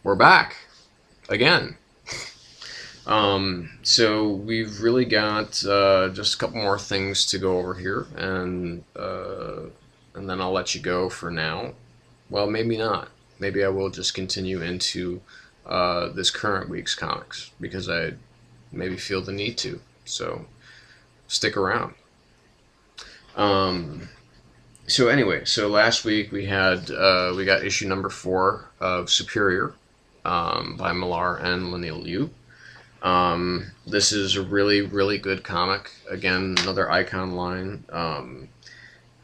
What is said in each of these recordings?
We're back again. So we've really got just a couple more things to go over here, and then I'll let you go for now. Well, maybe not. Maybe I will just continue into this current week's comics because I maybe feel the need to. So stick around. Um, so anyway, so last week we got issue number 4 of Superior by Millar and Lanil Yu. This is a really, really good comic. Again, another icon line.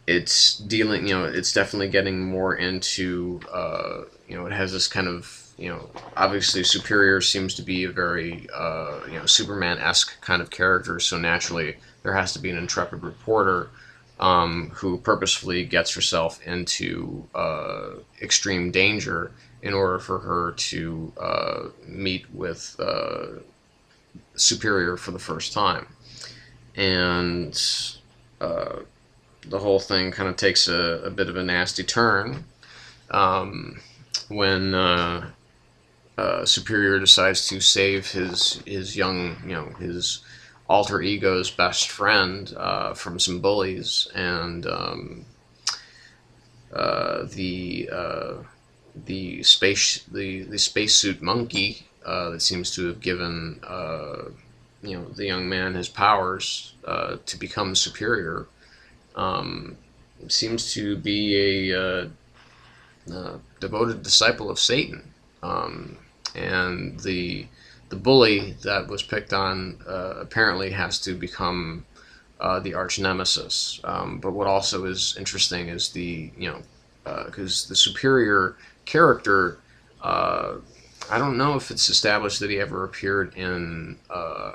It's dealing, it's definitely getting more into, it has this kind of, obviously Superior seems to be a very, Superman-esque kind of character, so naturally there has to be an intrepid reporter who purposefully gets herself into extreme danger in order for her to meet with Superior for the first time. And uh, the whole thing kind of takes a bit of a nasty turn when Superior decides to save his young, his alter ego's best friend from some bullies, and the spacesuit monkey that seems to have given the young man his powers to become Superior um, seems to be a devoted disciple of Satan, and the bully that was picked on apparently has to become the arch nemesis. But what also is interesting is because the Superior character, I don't know if it's established that he ever appeared in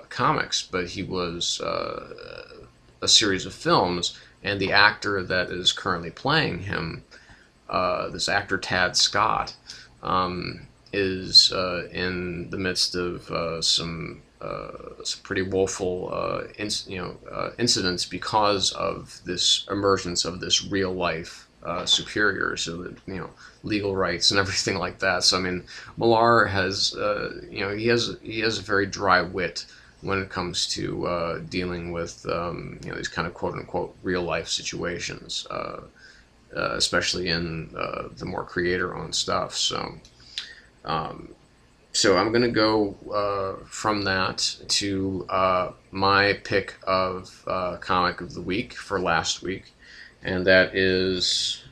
comics, but he was a series of films, and the actor that is currently playing him, this actor Tad Scott, is in the midst of some pretty woeful incidents because of this emergence of this real life Superior, so that legal rights and everything like that. So I mean, Millar has he has a very dry wit when it comes to dealing with these kind of quote unquote real life situations, especially in the more creator owned stuff. Um, so I'm going to go from that to my pick of comic of the week for last week, and that is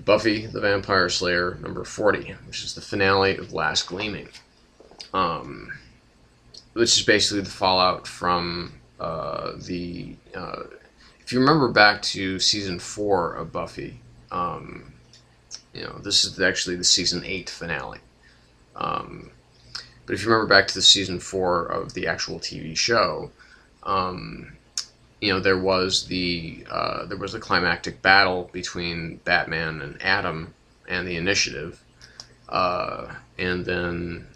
Buffy the Vampire Slayer number 40, which is the finale of Last Gleaming, um, which is basically the fallout from the. If you remember back to season 4 of Buffy, this is actually the season 8 finale. Um, but if you remember back to the season 4 of the actual TV show, um, there was a climactic battle between Batman and Adam and the Initiative, and then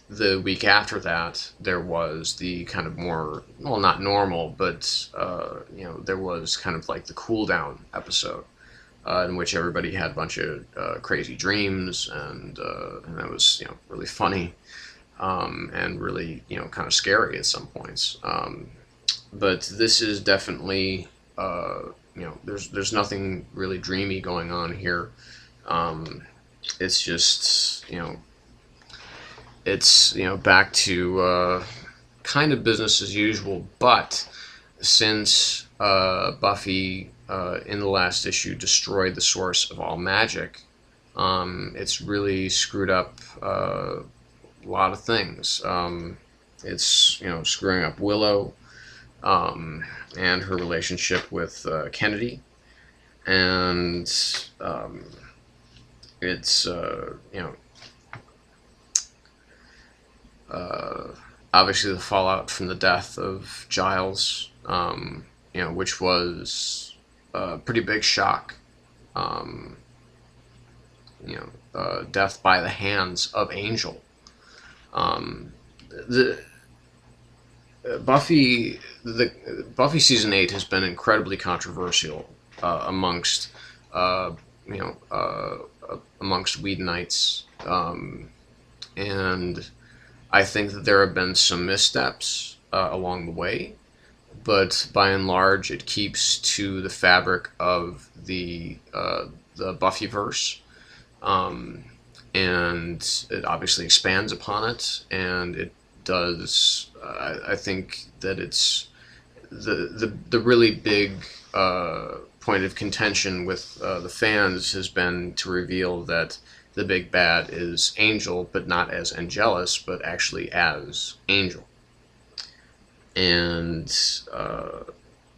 the week after that there was the kind of more, well, not normal, but there was kind of like the cool down episode. In which everybody had a bunch of crazy dreams, and that was really funny, and really kind of scary at some points. But this is definitely there's nothing really dreamy going on here. It's just it's back to kind of business as usual. But since Buffy in the last issue destroyed the source of all magic, it's really screwed up a lot of things. It's screwing up Willow, and her relationship with Kennedy, and it's obviously the fallout from the death of Giles, which was a pretty big shock. Um, Death by the hands of Angel. The Buffy season 8 has been incredibly controversial amongst uh, you know amongst Whedonites, and I think that there have been some missteps along the way, but by and large, it keeps to the fabric of the Buffyverse, um, and it obviously expands upon it, and it does. I think that it's the really big point of contention with the fans has been to reveal that the big bad is Angel, but not as Angelus, but actually as Angel, and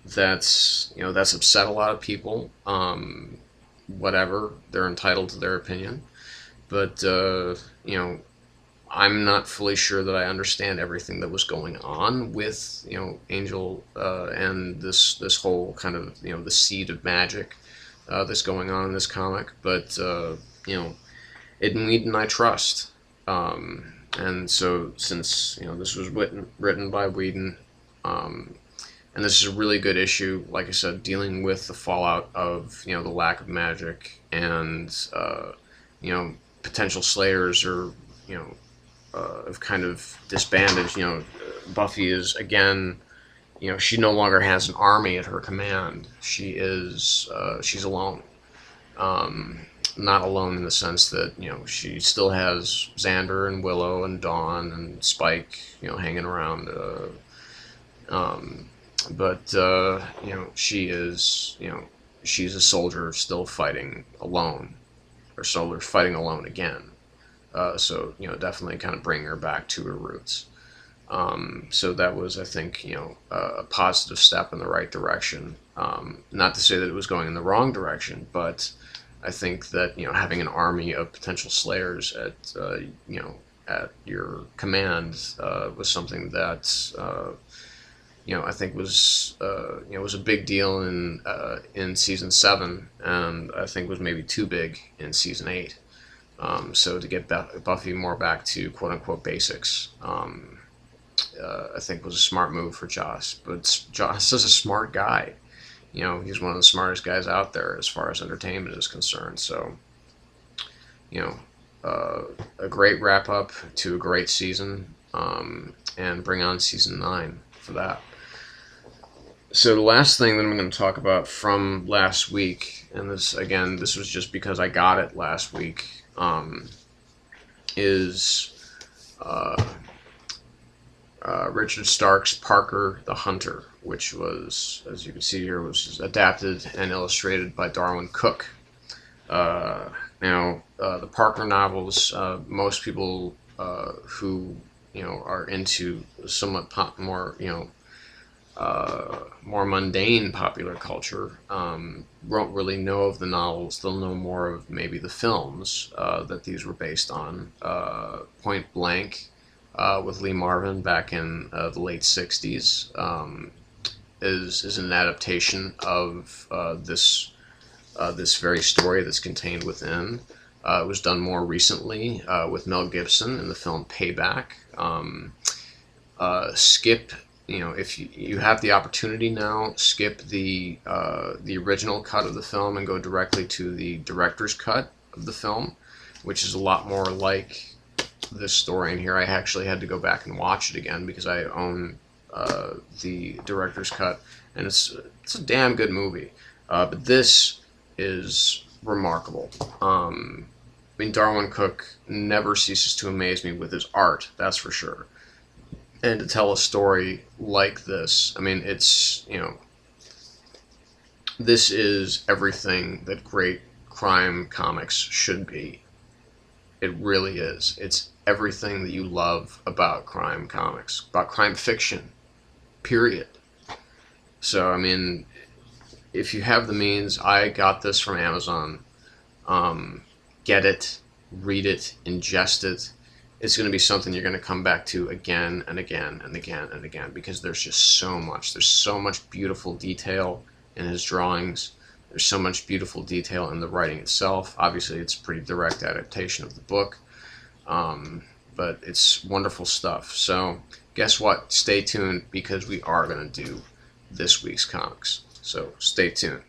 that's upset a lot of people. Whatever, they're entitled to their opinion, but I'm not fully sure that I understand everything that was going on with Angel and this whole kind of the seed of magic that's going on in this comic. But in Whedon I trust, and so since this was written by Whedon, and this is a really good issue, like I said, dealing with the fallout of the lack of magic and potential slayers or have kind of disbanded. Buffy is again, she no longer has an army at her command. She's alone. Not alone in the sense that she still has Xander and Willow and Dawn and Spike, hanging around. But she's a soldier still fighting alone, or soldier fighting alone again. So definitely kind of bring her back to her roots. So that was, I think, a positive step in the right direction. Not to say that it was going in the wrong direction, but I think that having an army of potential slayers at your command was something that I think was was a big deal in season 7, and I think was maybe too big in season 8. So to get Buffy more back to quote unquote basics, I think was a smart move for Joss. But Joss is a smart guy. He's one of the smartest guys out there as far as entertainment is concerned. So, a great wrap up to a great season, and bring on season 9 for that. So the last thing that I'm going to talk about from last week, and this was just because I got it last week, is Richard Stark's Parker the Hunter, which was, as you can see here, was adapted and illustrated by Darwin Cook. The Parker novels, most people who are into somewhat more more mundane popular culture won't really know of the novels. They'll know more of maybe the films that these were based on. Point Blank with Lee Marvin back in the late 60s is an adaptation of this very story that's contained within. It was done more recently with Mel Gibson in the film Payback. Skip, if you have the opportunity now, skip the original cut of the film and go directly to the director's cut of the film, which is a lot more like this story in here. I actually had to go back and watch it again because I own the director's cut, and it's a damn good movie. But this is remarkable. Darwin Cook never ceases to amaze me with his art, that's for sure. And to tell a story like this, it's, this is everything that great crime comics should be. It really is. It's everything that you love about crime comics, about crime fiction, period. So, if you have the means, I got this from Amazon. Get it, read it, ingest it. It's going to be something you're going to come back to again and again and again and again, because there's just so much. There's so much beautiful detail in his drawings. There's so much beautiful detail in the writing itself. Obviously, it's a pretty direct adaptation of the book, but it's wonderful stuff. So guess what? Stay tuned, because we are going to do this week's comics. So stay tuned.